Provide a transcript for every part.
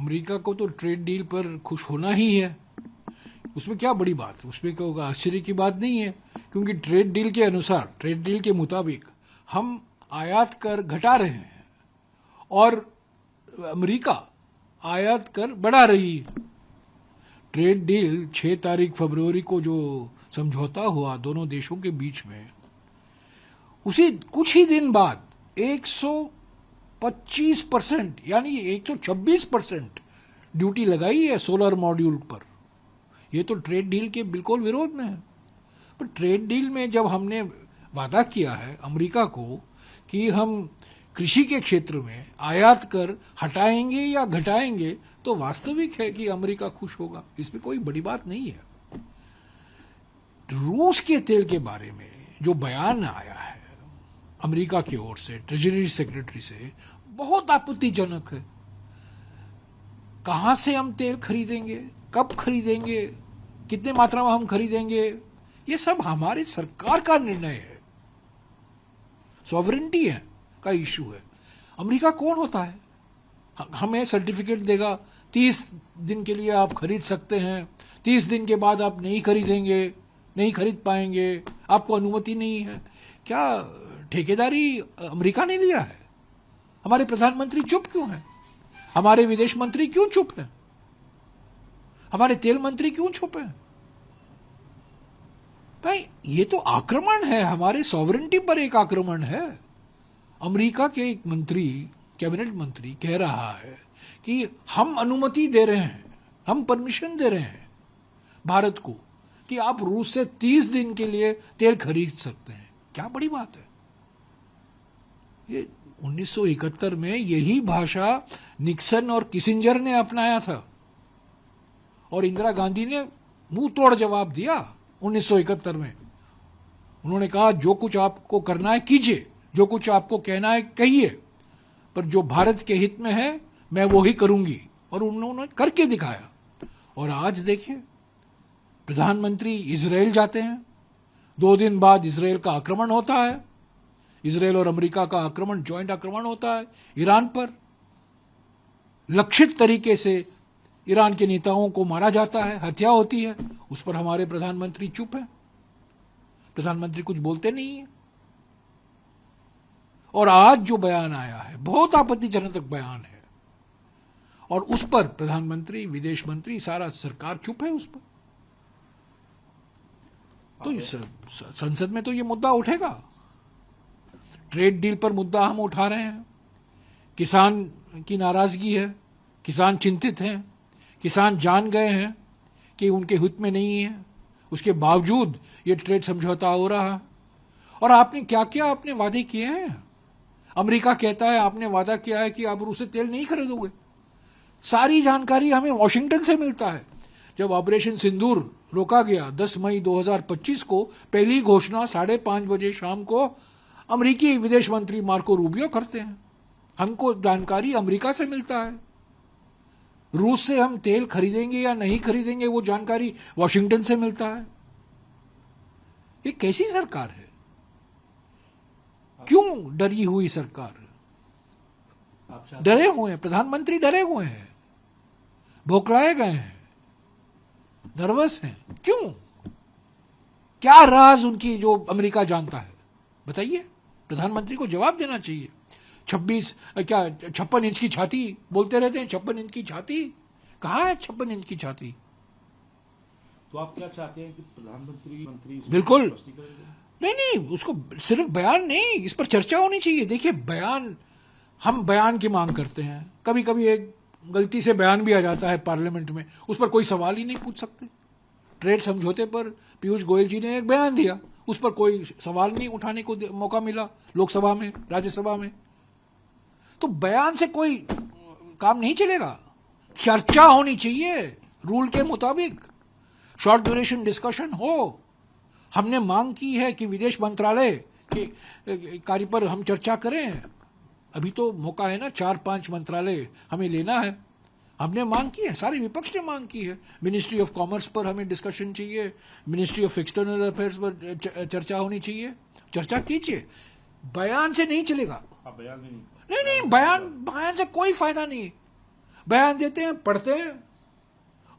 America को तो trade deal पर खुश होना ही है, उसमें क्या बड़ी बात है, उसमें कोई आश्चर्य की बात नहीं है, क्योंकि ट्रेड डील के अनुसार, ट्रेड डील के मुताबिक हम आयात कर घटा रहे हैं और अमेरिका आयात कर बढ़ा रही है। ट्रेड डील 6 तारीख फरवरी को जो समझौता हुआ दोनों देशों के बीच में, उसी कुछ ही दिन बाद 125% यानी 126% ड्यूटी लगाई है सोलर मॉड्यूल पर। ये तो ट्रेड डील के बिल्कुल विरोध में है। पर ट्रेड डील में जब हमने वादा किया है अमेरिका को कि हम कृषि के क्षेत्र में आयात कर हटाएंगे या घटाएंगे, तो वास्तविक है कि अमेरिका खुश होगा, इसमें कोई बड़ी बात नहीं है। रूस के तेल के बारे में जो बयान आया है अमेरिका की ओर से, ट्रेजरी सेक्रेटरी से, बहुत आपत्तिजनक है। कहां से हम तेल खरीदेंगे, कब खरीदेंगे, कितने मात्रा में हम खरीदेंगे, ये सब हमारी सरकार का निर्णय है, सॉवरेंटी है का इशू है। अमेरिका कौन होता है हमें सर्टिफिकेट देगा 30 दिन के लिए आप खरीद सकते हैं, 30 दिन के बाद आप नहीं खरीदेंगे, नहीं खरीद पाएंगे, आपको अनुमति नहीं है। क्या ठेकेदारी अमेरिका ने लिया है? हमारे प्रधानमंत्री चुप क्यों हैं? हमारे विदेश मंत्री क्यों चुप हैं? हमारे तेल मंत्री क्यों चुप हैं? भाई ये तो आक्रमण है, हमारे सॉवरेंटी पर एक आक्रमण है। अमेरिका के एक मंत्री, कैबिनेट मंत्री कह रहा है कि हम अनुमति दे रहे हैं, हम परमिशन दे रहे हैं भारत को कि आप रूस से 30 दिन के लिए तेल खरीद सकते हैं। क्या बड़ी बात है। ये 1971 में यही भाषा निक्सन और किसिंजर ने अपनाया था और इंदिरा गांधी ने मुंह तोड़ जवाब दिया 1971 में। उन्होंने कहा जो कुछ आपको करना है कीजिए, जो कुछ आपको कहना है कहिए, पर जो भारत के हित में है मैं वो ही करूंगी, और उन्होंने करके दिखाया। और आज देखिए प्रधानमंत्री इजराइल जाते हैं, 2 दिन बाद इजराइल का आक्रमण होता है, इजराइल और अमेरिका का आक्रमण, ज्वाइंट आक्रमण होता है ईरान पर। लक्षित तरीके से ईरान के नेताओं को मारा जाता है, हत्या होती है, उस पर हमारे प्रधानमंत्री चुप हैं, प्रधानमंत्री कुछ बोलते नहीं है। और आज जो बयान आया है बहुत आपत्तिजनक बयान है, और उस पर प्रधानमंत्री, विदेश मंत्री, सारा सरकार चुप है उस पर। तो इस संसद में तो ये मुद्दा उठेगा, ट्रेड डील पर मुद्दा हम उठा रहे हैं। किसान की नाराजगी है, किसान चिंतित हैं, किसान जान गए हैं कि उनके हित में नहीं है, उसके बावजूद ये ट्रेड समझौता हो रहा है। और आपने क्या क्या आपने वादे किए हैं? अमेरिका कहता है आपने वादा किया है कि आप रूस से तेल नहीं खरीदोगे। सारी जानकारी हमें वॉशिंगटन से मिलता है। जब ऑपरेशन सिंदूर रोका गया 10 मई 2025 को, पहली घोषणा 5:30 बजे शाम को अमेरिकी विदेश मंत्री मार्को रूबियो करते हैं। हमको जानकारी अमेरिका से मिलता है। रूस से हम तेल खरीदेंगे या नहीं खरीदेंगे वो जानकारी वॉशिंगटन से मिलता है। ये कैसी सरकार है? क्यों डरी हुई सरकार? डरे हुए हैं, प्रधानमंत्री डरे हुए हैं, भोकलाए गए हैं, नर्वस हैं। क्यों? क्या राज उनकी जो अमेरिका जानता है? बताइए, प्रधानमंत्री को जवाब देना चाहिए। 56 इंच की छाती बोलते रहते हैं, 56 इंच की छाती कहाँ है? 56 इंच की छाती। तो आप क्या चाहते हैं कि प्रधानमंत्री बिल्कुल नहीं, उसको सिर्फ बयान नहीं, इस पर चर्चा होनी चाहिए। देखिए बयान, हम बयान की मांग करते हैं, कभी कभी एक गलती से बयान भी आ जाता है पार्लियामेंट में, उस पर कोई सवाल ही नहीं पूछ सकते। ट्रेड समझौते पर पीयूष गोयल जी ने एक बयान दिया, उस पर कोई सवाल नहीं उठाने को मौका मिला लोकसभा में, राज्यसभा में। तो बयान से कोई काम नहीं चलेगा, चर्चा होनी चाहिए रूल के मुताबिक, शॉर्ट ड्यूरेशन डिस्कशन हो। हमने मांग की है कि विदेश मंत्रालय के कार्य पर हम चर्चा करें। अभी तो मौका है ना, 4-5 मंत्रालय हमें लेना है। हमने मांग की है, सारे विपक्ष ने मांग की है। मिनिस्ट्री ऑफ कॉमर्स पर हमें डिस्कशन चाहिए, मिनिस्ट्री ऑफ एक्सटर्नल अफेयर्स पर चर्चा होनी चाहिए। चर्चा कीजिए, बयान से नहीं चलेगा। बयान भी नहीं, बयान से कोई फायदा नहीं। बयान देते हैं, पढ़ते हैं,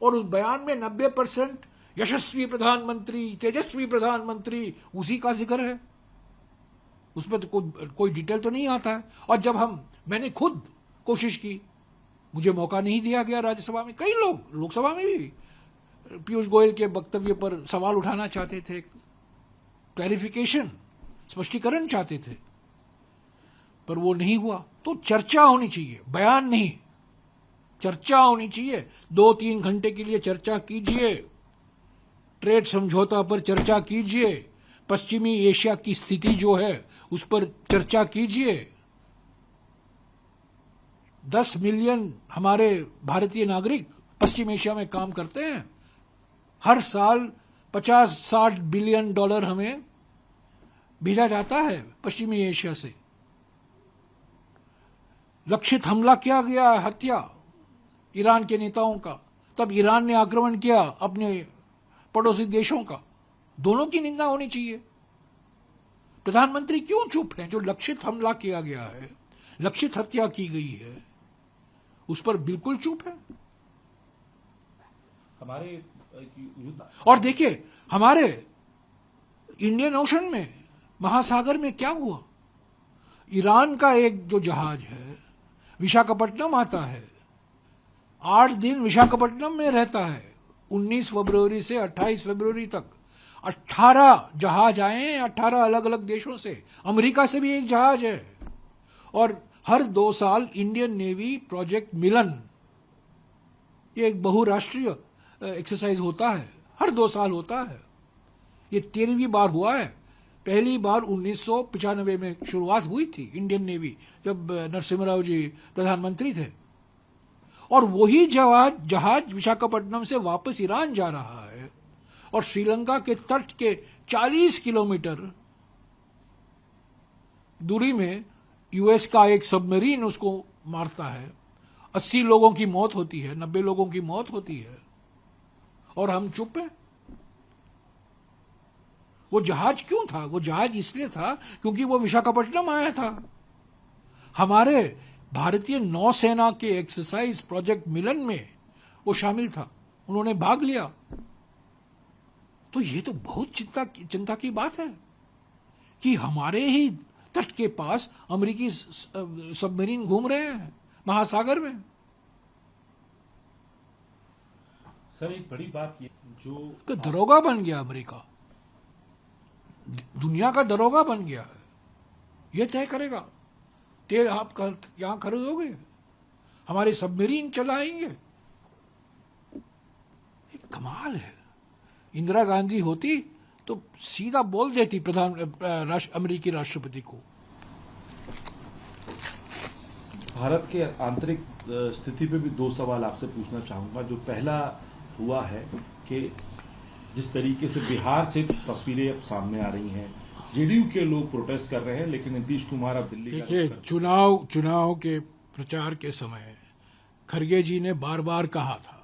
और उस बयान में 90% यशस्वी प्रधानमंत्री, तेजस्वी प्रधानमंत्री, उसी का जिक्र है। उसमें तो कोई डिटेल तो नहीं आता है। और जब मैंने खुद कोशिश की, मुझे मौका नहीं दिया गया राज्यसभा में। कई लोग लोकसभा में भी पीयूष गोयल के वक्तव्य पर सवाल उठाना चाहते थे, क्लैरिफिकेशन, स्पष्टीकरण चाहते थे, पर वो नहीं हुआ। तो चर्चा होनी चाहिए, बयान नहीं, चर्चा होनी चाहिए। 2-3 घंटे के लिए चर्चा कीजिए, ट्रेड समझौता पर चर्चा कीजिए, पश्चिमी एशिया की स्थिति जो है उस पर चर्चा कीजिए। 10 मिलियन हमारे भारतीय नागरिक पश्चिम एशिया में काम करते हैं। हर साल 50-60 बिलियन डॉलर हमें भेजा जाता है पश्चिमी एशिया से। लक्षित हमला किया गया, हत्या ईरान के नेताओं का, तब ईरान ने आक्रमण किया अपने पड़ोसी देशों का। दोनों की निंदा होनी चाहिए। प्रधानमंत्री क्यों चुप हैं? जो लक्षित हमला किया गया है, लक्षित हत्या की गई है, उस पर बिल्कुल चुप है। हमारे और देखिए, हमारे इंडियन ओशन में, महासागर में क्या हुआ? ईरान का एक जो जहाज है विशाखापट्टनम आता है, 8 दिन विशाखापट्टनम में रहता है। 19 फरवरी से 28 फरवरी तक 18 जहाज आए हैं, 18 अलग अलग देशों से। अमेरिका से भी एक जहाज है। और हर 2 साल इंडियन नेवी प्रोजेक्ट मिलन, ये एक बहुराष्ट्रीय एक्सरसाइज होता है, हर 2 साल होता है। ये 13वीं बार हुआ है। पहली बार 1995 में शुरुआत हुई थी इंडियन नेवी, जब नरसिम्हा जी प्रधानमंत्री थे। और वही जहाज विशाखापट्टनम से वापस ईरान जा रहा है और श्रीलंका के तट के 40 किलोमीटर दूरी में यूएस का एक सबमरीन उसको मारता है। 80 लोगों की मौत होती है, 90 लोगों की मौत होती है, और हम चुप हैं। वो जहाज क्यों था? वो जहाज इसलिए था क्योंकि वो विशाखापट्टनम आया था। हमारे भारतीय नौसेना के एक्सरसाइज प्रोजेक्ट मिलन में वो शामिल था, उन्होंने भाग लिया। तो ये तो बहुत चिंता की बात है कि हमारे ही तट के पास अमेरिकी सबमरीन घूम रहे हैं महासागर में। सर, एक बड़ी बात ये जो तो दरोगा बन गया अमेरिका, दुनिया का दरोगा बन गया है। ये तय करेगा तेल आप यहां खरीदोगे, हमारे सबमरीन चलाएंगे। कमाल है। इंदिरा गांधी होती तो सीधा बोल देती अमेरिकी राष्ट्रपति को। भारत के आंतरिक स्थिति पे भी 2 सवाल आपसे पूछना चाहूंगा। जो पहला हुआ है कि जिस तरीके से बिहार से तस्वीरें अब सामने आ रही हैं, जेडीयू के लोग प्रोटेस्ट कर रहे हैं, लेकिन नीतीश कुमार अब दिल्ली का देखिए, चुनाव के प्रचार के समय खरगे जी ने बार बार कहा था,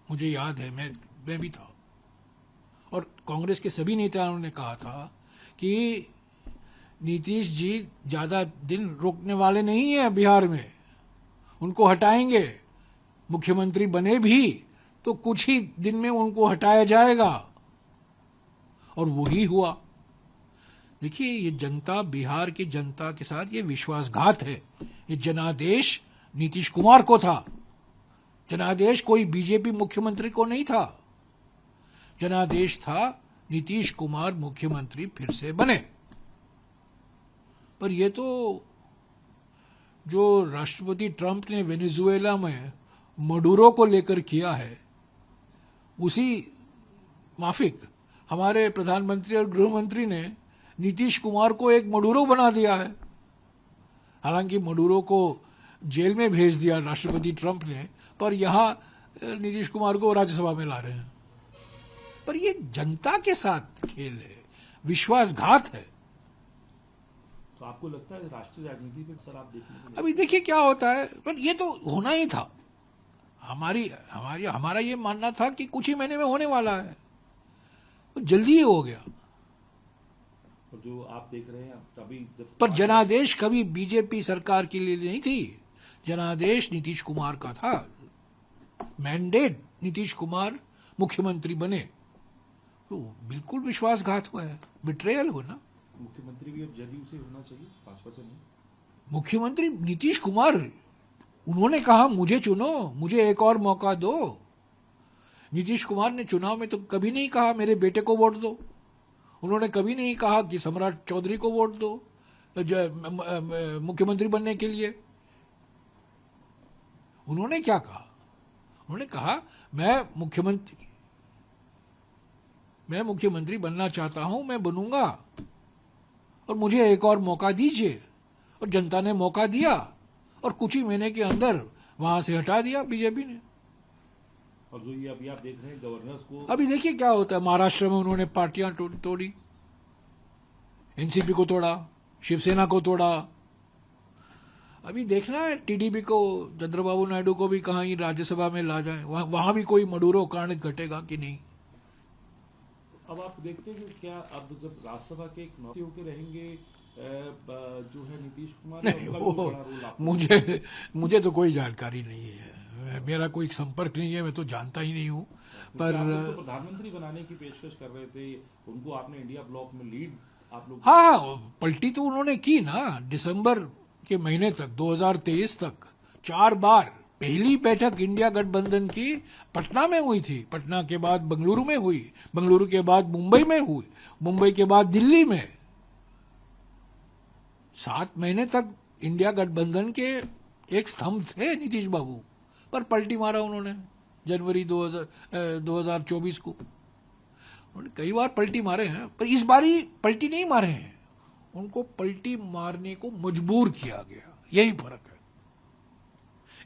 मुझे याद है, मैं भी था, और कांग्रेस के सभी नेताओं ने कहा था कि नीतीश जी ज्यादा दिन रोकने वाले नहीं है बिहार में, उनको हटाएंगे। मुख्यमंत्री बने भी तो कुछ ही दिन में उनको हटाया जाएगा, और वही हुआ। देखिए, ये जनता, बिहार की जनता के साथ ये विश्वासघात है। ये जनादेश नीतीश कुमार को था, जनादेश कोई बीजेपी मुख्यमंत्री को नहीं था। जनादेश था नीतीश कुमार मुख्यमंत्री फिर से बने। पर ये तो जो राष्ट्रपति ट्रंप ने वेनेजुएला में मडूरो को लेकर किया है, उसी माफिक हमारे प्रधानमंत्री और गृह मंत्री ने नीतीश कुमार को एक मडूरो बना दिया है। हालांकि मडूरो को जेल में भेज दिया राष्ट्रपति ट्रंप ने, पर यहां नीतीश कुमार को राज्यसभा में ला रहे हैं। पर ये जनता के साथ खेल है, विश्वासघात है। तो आपको लगता है राष्ट्रीय राजनीति में सर आप देखने को अभी देखिए क्या होता है, पर ये तो होना ही था। हमारा ये मानना था कि कुछ ही महीने में होने वाला है, तो जल्दी ही हो गया। और जो आप देख रहे हैं अभी जब पर जनादेश कभी बीजेपी सरकार के लिए नहीं थी। जनादेश नीतीश कुमार का था, मैंडेट नीतीश कुमार मुख्यमंत्री बने, तो बिल्कुल विश्वासघात हुआ है, बिट्रेयल हो ना। मुख्यमंत्री भी अब जदयू से होना चाहिए, भाजपा से नहीं। मुख्यमंत्री नीतीश कुमार, उन्होंने कहा मुझे चुनो, मुझे एक और मौका दो। नीतीश कुमार ने चुनाव में तो कभी नहीं कहा मेरे बेटे को वोट दो, उन्होंने कभी नहीं कहा कि सम्राट चौधरी को वोट दो मुख्यमंत्री बनने के लिए। उन्होंने क्या कहा? उन्होंने कहा मैं मुख्यमंत्री बनना चाहता हूं, मैं बनूंगा, और मुझे एक और मौका दीजिए। और जनता ने मौका दिया और कुछ ही महीने के अंदर वहां से हटा दिया बीजेपी ने। और जो ये अभी आप देख रहे हैं गवर्नर्स को, अभी देखिए क्या होता है। महाराष्ट्र में उन्होंने पार्टियां तोड़ी, एनसीपी को तोड़ा, शिवसेना को तोड़ा। अभी देखना है टीडीपी को, चंद्रबाबू नायडू को भी कहीं राज्यसभा में ला जाए, वहां भी कोई मडूरो कांड घटेगा कि नहीं। अब आप देखते हैं कि क्या अब जब राज्यसभा के एक नौकरी होकर रहेंगे जो है नीतीश कुमार, नहीं, उनका भी वो बड़ा रोल आपको मुझे तो कोई जानकारी नहीं है, मेरा कोई संपर्क नहीं है, मैं तो जानता ही नहीं हूं। पर आप लोग तो प्रधानमंत्री बनाने की पेशकश कर रहे थे, उनको आपने इंडिया ब्लॉक में लीड आप लोग। हाँ, पलटी तो उन्होंने की ना। दिसंबर के महीने तक 2023 तक 4 बार पहली बैठक इंडिया गठबंधन की पटना में हुई थी, पटना के बाद बेंगलुरु में हुई, बेंगलुरु के बाद मुंबई में हुई, मुंबई के बाद दिल्ली में। 7 महीने तक इंडिया गठबंधन के एक स्तंभ थे नीतीश बाबू, पर पलटी मारा उन्होंने जनवरी 2024 को। उन्होंने कई बार पलटी मारे हैं, पर इस बारी पलटी नहीं मारे हैं, उनको पलटी मारने को मजबूर किया गया, यही फर्क है।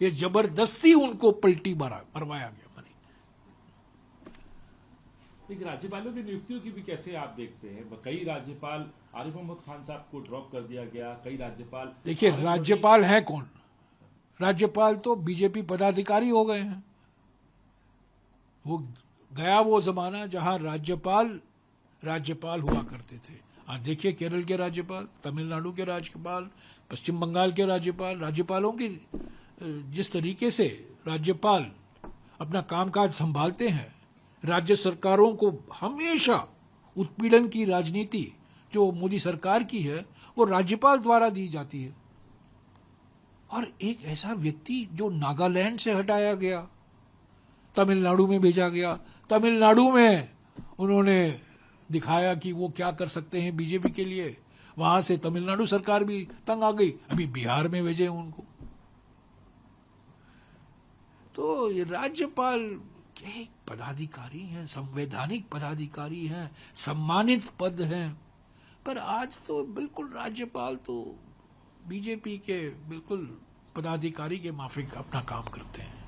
ये जबरदस्ती उनको पलटी मरवाया गया। लेकिन राज्यपालों की नियुक्तियों की भी कैसे आप देखते हैं? कई राज्यपाल, आरिफ मोहम्मद खान साहब को ड्रॉप कर दिया गया, कई राज्यपाल। देखिए, राज्यपाल है कौन? राज्यपाल तो बीजेपी पदाधिकारी हो गए हैं। वो गया वो जमाना जहां राज्यपाल हुआ करते थे। आज देखिए केरल के राज्यपाल, तमिलनाडु के राज्यपाल, पश्चिम बंगाल के राज्यपालों की जिस तरीके से राज्यपाल अपना कामकाज संभालते हैं, राज्य सरकारों को हमेशा उत्पीड़न की राजनीति जो मोदी सरकार की है वो राज्यपाल द्वारा दी जाती है। और एक ऐसा व्यक्ति जो नागालैंड से हटाया गया, तमिलनाडु में भेजा गया, तमिलनाडु में उन्होंने दिखाया कि वो क्या कर सकते हैं बीजेपी के लिए, वहां से तमिलनाडु सरकार भी तंग आ गई, अभी बिहार में भेजे उनको। तो ये राज्यपाल के पदाधिकारी हैं, संवैधानिक पदाधिकारी हैं, सम्मानित पद हैं, पर आज तो बिल्कुल राज्यपाल तो बीजेपी के बिल्कुल पदाधिकारी के माफिक अपना काम करते हैं।